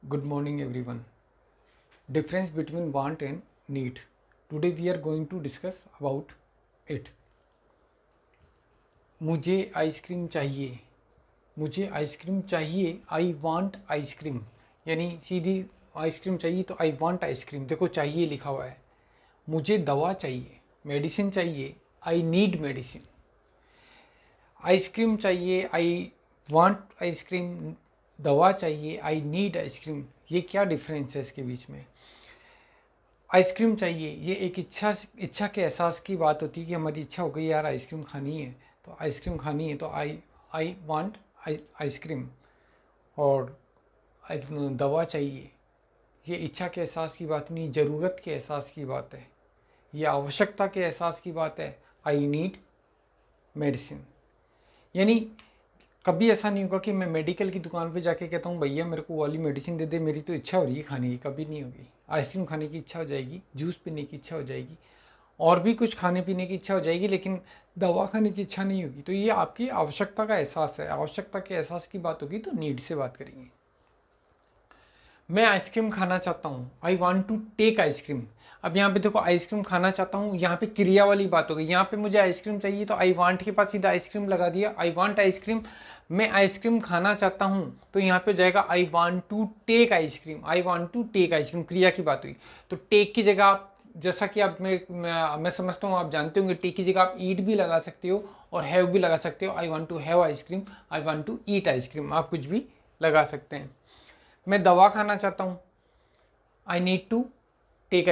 Good morning everyone. Difference between want and need. Today we are going to discuss about it. मुझे ice cream चाहिए. मुझे ice cream चाहिए. I want ice cream. यानी सीधी ice cream चाहिए तो आई want ice cream. देखो चाहिए लिखा हुआ है. मुझे दवा चाहिए. मेडिसिन चाहिए. I need medicine. आइसक्रीम चाहिए. I want ice cream. दवा चाहिए. I need ice cream. ये क्या डिफरेंस है इसके बीच में? आइसक्रीम चाहिए ये एक इच्छा के एहसास की बात होती है कि हमारी इच्छा हो गई यार आइसक्रीम खानी है, तो आइसक्रीम खानी है तो आई वांट आइसक्रीम. और दवा चाहिए ये इच्छा के एहसास की बात नहीं, ज़रूरत के एहसास की बात है, ये आवश्यकता के एहसास की बात है. I need medicine. यानी कभी ऐसा नहीं होगा कि मैं मेडिकल की दुकान पे जाके कहता हूँ भैया मेरे को वाली मेडिसिन दे दे, मेरी तो इच्छा हो रही है खाने की. कभी नहीं होगी. आइसक्रीम खाने की इच्छा हो जाएगी, जूस पीने की इच्छा हो जाएगी, और भी कुछ खाने पीने की इच्छा हो जाएगी, लेकिन दवा खाने की इच्छा नहीं होगी. तो ये आपकी आवश्यकता का एहसास है. आवश्यकता के एहसास की बात होगी तो नीड से बात करेंगे. मैं आइसक्रीम खाना चाहता हूँ. I want to take ice cream. अब यहाँ पे देखो आइसक्रीम खाना चाहता हूँ, यहाँ पे क्रिया वाली बात हो गई. यहाँ पे मुझे आइसक्रीम चाहिए तो आई वांट के पास सीधा आइसक्रीम लगा दिया. I want ice cream. मैं आइसक्रीम खाना चाहता हूँ तो यहाँ पे हो जाएगा I want to take ice cream. I want to take ice cream क्रिया की बात हुई. तो टेक की जगह आप, जैसा कि आप मैं समझता हूँ आप जानते होंगे, टेक की जगह आप ईट भी लगा सकते हो और हैव भी लगा सकते हो. I want to have ice cream. I want to eat ice cream. आप कुछ भी लगा सकते हैं. मैं दवा खाना चाहता हूँ. I need to take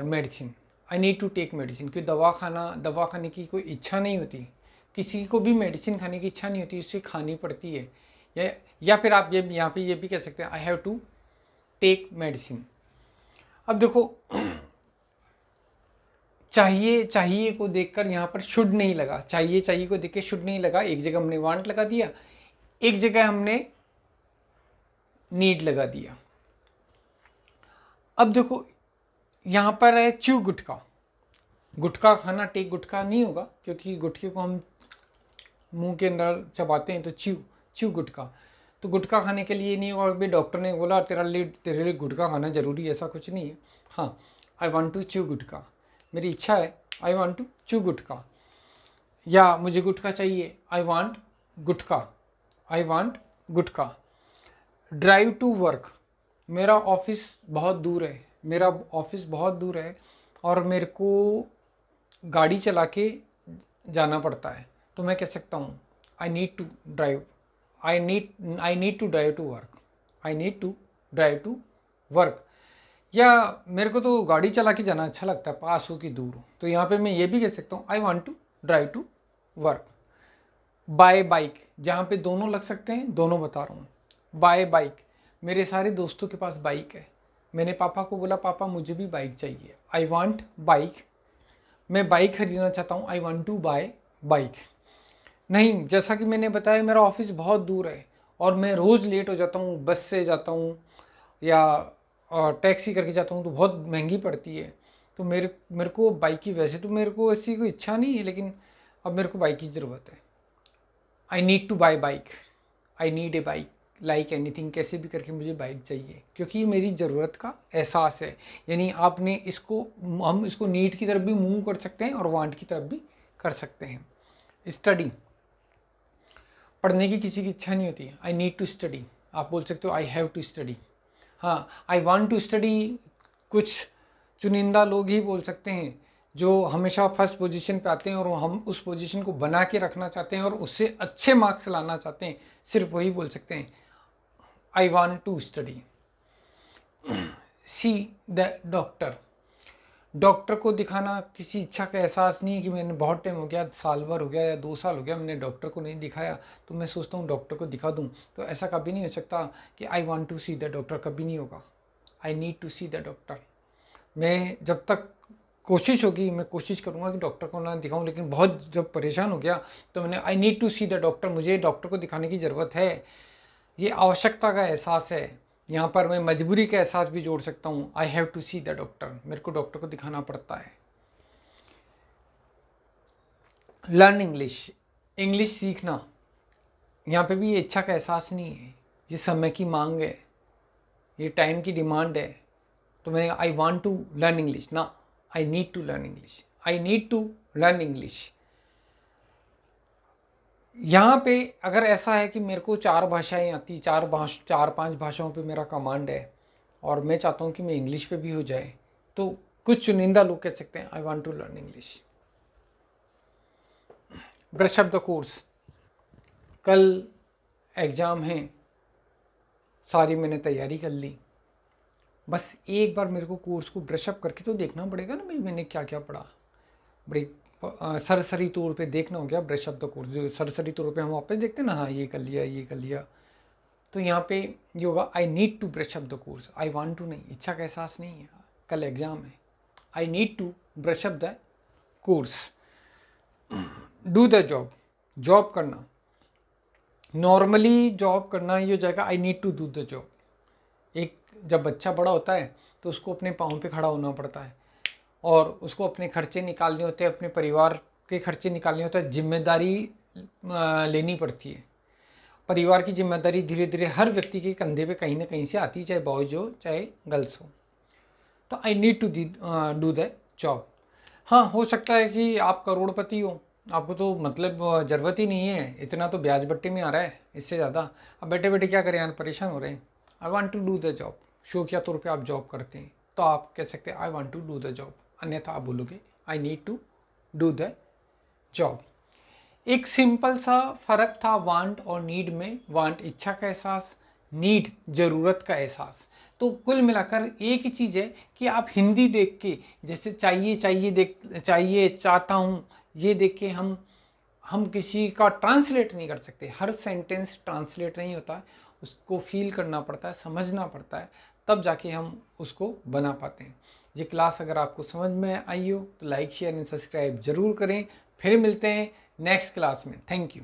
medicine. I need to take medicine. क्योंकि दवा खाने की कोई इच्छा नहीं होती. किसी को भी मेडिसिन खाने की इच्छा नहीं होती, उसे खानी पड़ती है. या फिर आप ये यहाँ पे ये भी कह सकते हैं I have to take medicine. अब देखो चाहिए को देखकर यहाँ पर शुड नहीं लगा. चाहिए को देख के शुड नहीं लगा. एक जगह हमने वांट लगा दिया, एक जगह हमने नीड लगा दिया. अब देखो यहाँ पर है च्यू गुटखा. गुटखा खाना टेक गुटखा नहीं होगा, क्योंकि गुटखे को हम मुंह के अंदर चबाते हैं. तो च्यू गुटखा. तो गुटखा खाने के लिए नहीं होगा. भाई डॉक्टर ने बोला तेरे लिए गुटखा खाना जरूरी है, ऐसा कुछ नहीं है. हाँ, आई वांट टू च्यू गुटखा. मेरी इच्छा है. आई वांट टू च्यू गुटखा. या मुझे गुटखा चाहिए. आई वांट गुटखा. आई वांट गुटखा. Drive to work. मेरा ऑफिस बहुत दूर है. मेरा ऑफिस बहुत दूर है और मेरे को गाड़ी चला के जाना पड़ता है. तो मैं कह सकता हूँ I need to drive. I need to drive to work. I need to drive to work. या मेरे को तो गाड़ी चला के जाना अच्छा लगता है, पास हो कि दूर हो. तो यहाँ पे मैं ये भी कह सकता हूँ I want to drive to work. By bike. जहाँ पे दोनों लग सकते हैं, दोनों बता रहा हूँ. By bike. मेरे सारे दोस्तों के पास बाइक है. मैंने पापा को बोला पापा मुझे भी बाइक चाहिए. I want bike. मैं बाइक खरीदना चाहता हूँ. I want to buy bike. नहीं, जैसा कि मैंने बताया मेरा ऑफिस बहुत दूर है और मैं रोज़ लेट हो जाता हूँ. बस से जाता हूँ या टैक्सी करके जाता हूँ तो बहुत महंगी पड़ती है. तो मेरे को बाइक की, वैसे तो मेरे को ऐसी कोई इच्छा नहीं है, लेकिन अब मेरे को बाइक की ज़रूरत है. I need to buy bike. I need a bike. Like anything, कैसे भी करके मुझे बाइक चाहिए, क्योंकि ये मेरी ज़रूरत का एहसास है. यानी आपने इसको, हम इसको नीड की तरफ भी मूव कर सकते हैं और वांट की तरफ भी कर सकते हैं. स्टडी. पढ़ने की किसी की इच्छा नहीं होती. I need to study. आप बोल सकते हो आई हैव टू स्टडी. हाँ, आई वांट टू स्टडी कुछ चुनिंदा लोग ही बोल सकते हैं जो हमेशा फर्स्ट पोजीशन पे आते हैं और हम उस पोजीशन को बना के रखना चाहते हैं और उससे अच्छे मार्क्स लाना चाहते हैं. सिर्फ वही बोल सकते हैं I want to study. See the doctor. Doctor को दिखाना किसी इच्छा का एहसास नहीं है कि मैंने बहुत टाइम हो गया, साल भर हो गया या 2 साल हो गया, मैंने डॉक्टर को नहीं दिखाया, तो मैं सोचता हूँ डॉक्टर को दिखा दूँ. तो ऐसा कभी नहीं हो सकता कि I want to see the doctor. कभी नहीं होगा. I need to see the doctor. मैं जब तक कोशिश होगी, मैं कोशिश करूँगा कि डॉक्टर को ना दिखाऊं, लेकिन बहुत जब परेशान हो गया तो मैंने I need to see the doctor. मुझे डॉक्टर को दिखाने की ज़रूरत है. ये आवश्यकता का एहसास है. यहाँ पर मैं मजबूरी का एहसास भी जोड़ सकता हूँ. I have to see the doctor. मेरे को डॉक्टर को दिखाना पड़ता है. Learn English. इंग्लिश सीखना. यहाँ पे भी ये इच्छा का एहसास नहीं है, ये समय की मांग है. ये टाइम की डिमांड है, तो मैंने I want to learn English ना, I need to learn English, I need to learn English. यहाँ पे अगर ऐसा है कि मेरे को 4 भाषाएं आती, 4-5 भाषाओं पे मेरा कमांड है और मैं चाहता हूँ कि मैं इंग्लिश पे भी हो जाए, तो कुछ चुनिंदा लोग कह सकते हैं I want to learn English. Brush up the course, कल एग्ज़ाम है, सारी मैंने तैयारी कर ली, बस एक बार मेरे को कोर्स को ब्रश अप करके तो देखना पड़ेगा ना मैंने क्या क्या पढ़ा। बड़ी सरसरी तौर पे देखना हो गया ब्रश अप द कोर्स, जो सरसरी तौर पे हम वापस देखते हैं ना, हाँ ये कर लिया ये कर लिया। तो यहाँ पे ये होगा I need to brush up the course, I want to नहीं, इच्छा का एहसास नहीं है, कल एग्ज़ाम है, I need to brush up the course. Do the job, job करना, नॉर्मली जॉब करना ये हो जाएगा I need to do the job. एक जब बच्चा बड़ा होता है तो उसको अपने पाँव पे खड़ा होना पड़ता है और उसको अपने खर्चे निकालने होते हैं, अपने परिवार के खर्चे निकालने होते हैं, जिम्मेदारी लेनी पड़ती है। परिवार की जिम्मेदारी धीरे धीरे हर व्यक्ति के कंधे पे कहीं ना कहीं से आती है, चाहे बॉयज हो चाहे गर्ल्स हो। तो I need to do the job. हाँ, हो सकता है कि आप करोड़पति हो, आपको तो मतलब ज़रूरत ही नहीं है, इतना तो ब्याज बट्टे में आ रहा है, इससे ज़्यादा अब बैठे बैठे क्या करें यार, परेशान हो रहे हैं। I want to do the job, शौकिया तौर पे आप जॉब करते हैं तो आप कह सकते हैं I want to do the job, अन्यथा आप बोलोगे I need to do the job. एक सिंपल सा फ़र्क था वांट और नीड में। वांट इच्छा का एहसास, नीड ज़रूरत का एहसास। तो कुल मिलाकर एक ही चीज़ है कि आप हिंदी देख के, जैसे चाहिए चाहिए चाहता हूँ, ये देख के हम किसी का ट्रांसलेट नहीं कर सकते। हर सेंटेंस ट्रांसलेट नहीं होता, उसको फील करना पड़ता है, समझना पड़ता है, तब जाके हम उसको बना पाते हैं। ये क्लास अगर आपको समझ में आई हो तो लाइक शेयर एंड सब्सक्राइब ज़रूर करें। फिर मिलते हैं नेक्स्ट क्लास में। Thank you.